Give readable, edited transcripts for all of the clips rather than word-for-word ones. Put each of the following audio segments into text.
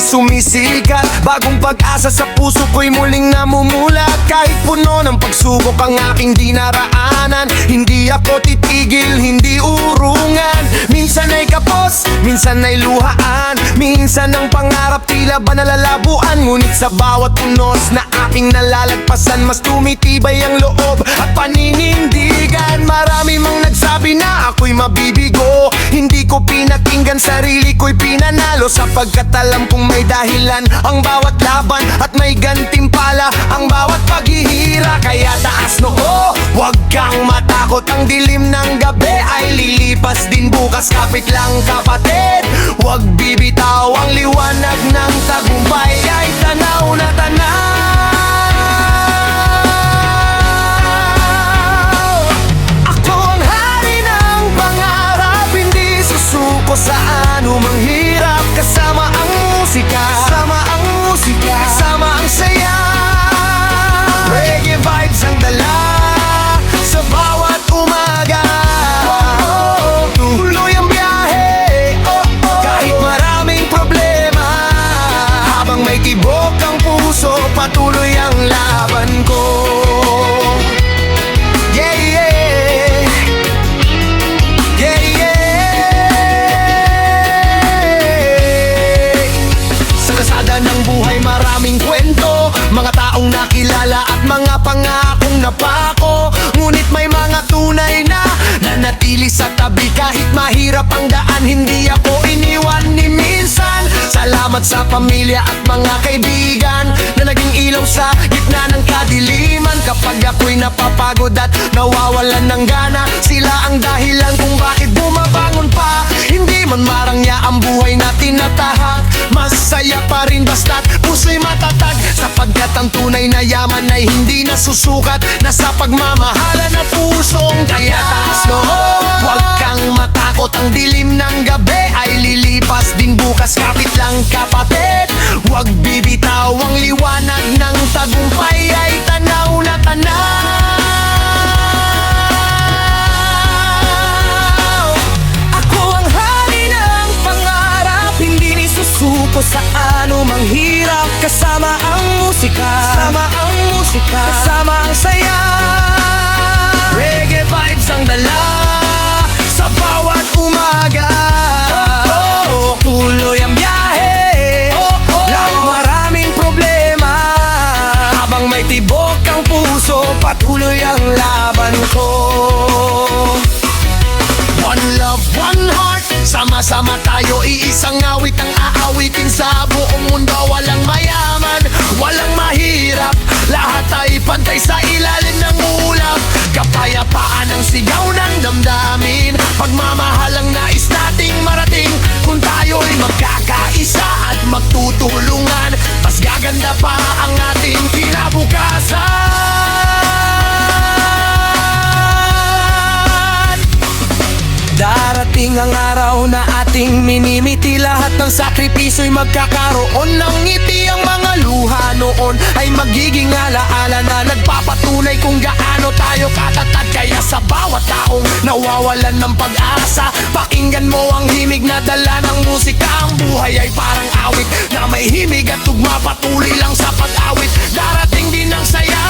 sumisikat. Bagong pag-asa sa puso ko'y muling namumulat. Kahit puno ng pagsubok ang aking dinaraanan, hindi ako titigil, hindi urungan. Minsan ay kapos, minsan ay luhaan, minsan ang pangarap tila ba nalalabuan. Ngunit sa bawat unos na aking nalalagpasan, mas tumitibay ang loob at paninindigan. Marami mang nagsabi na ako'y mabibigo, hindi ko pinakinggan, sarili ko'y pinanalo. Sapagkat alam kong may dahilan ang bawat laban at may gantimpala ang bawat paghihira. Kaya taas noo, huwag kang matakot, ang dilim ng gabi ay lilipas din bukas. Kapit lang kapatid, huwag bibitaw, ang liwanag ng tagumpay ay tanaw na tanaw. Ako ang hari ng pangarap, hindi susuko sa anumang hirap. Kasama ang musika, kasama ang musika, kasama ang saya. Reggae vibes ang dala sa bawat umaga. Tuloy ang biyahe, kahit maraming problema. Habang may tibok ang puso, patuloy ang laban ko. Yeah, yeah. Yeah, yeah. Sa kalsada ng buhay maraming kwento, mga taong nakilala at mga pangakong napako. Ngunit may mga tunay na nanatili sa tabi. Kahit mahirap ang daan, hindi ako iniwan ni minsan. Salamat sa pamilya at mga kaibigan na naging ilaw sa gitna ng kadiliman. Kapag ako'y napapagod at nawawalan ng gana, sila ang dahilan kung bakit bumabangon pa. Hindi man marangya ang buhay na tinatahak, masaya pa rin basta't puso'y matatag. Sapagkat ang tunay na yaman ay hindi nasusukat, nasa pagmamahalan na pusong kaya taas noo. Huwag kang matakot, ang dilim ng gabi ay lilipas din bukas. Kapit lang kapatid, huwag bibitaw, ang liwanag ng tagumpay ay tanaw na tanaw. Ako ang hari ng pangarap, hindi nisusuko sa anumang hirap. Kasama ang musika, kasama ang musika, kasama ang saya. Reggae vibes ang dala sa bawat umaga. Tuloy ang biyahe, lang maraming problema. Habang may tibok ang puso, patuloy ang laban ko. One love, one heart, sama-sama tayo, iisang awit ang aawitin sa buong mundo. Walang mayaman, walang mahirap, lahat ay pantay sa ilalim ng ulap. Kapayapaan ang sigaw ng damdamin, pagmamahal ang nais nating marating. Kung tayo'y magkakaisa at magtutulungan, mas gaganda pa ang ating kinabukasan. Darating ang araw na ating minimiti, lahat ng sakripisyo'y magkakaroon ng ngiti. Ang mga luha noon ay magiging alaala na nagpapatunay kung gaano tayo katatag. Kaya sa bawat taong nawawalan ng pag-asa, pakinggan mo ang himig na dala ng musika. Ang buhay ay parang awit na may himig at tugma, patuloy lang sa pag-awit. Darating din ang saya.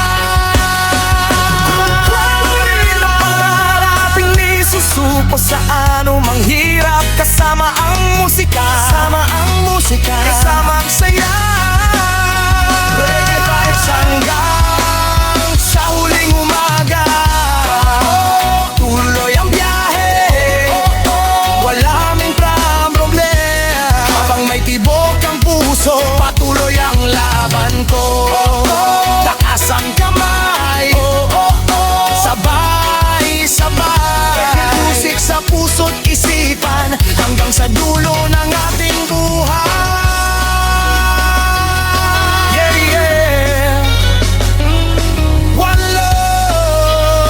Susuko sa anumang hirap, kasama ang musika, kasama ang musika, kasama ang saya. Reggae vibes hanggang sa huling umaga. Tuloy ang biyahe, wala aming problema. Habang may tibok ang puso, patuloy ang laban ko. Taas ang kamay, sabay-sabay, musik sa puso't isipan, hanggang sa dulo ng ating buhay. Yeah, yeah. One love,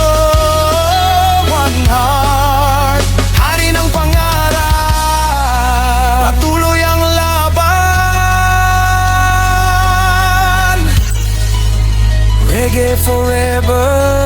one heart, hari ng pangarap, patuloy ang laban. Reggae forever.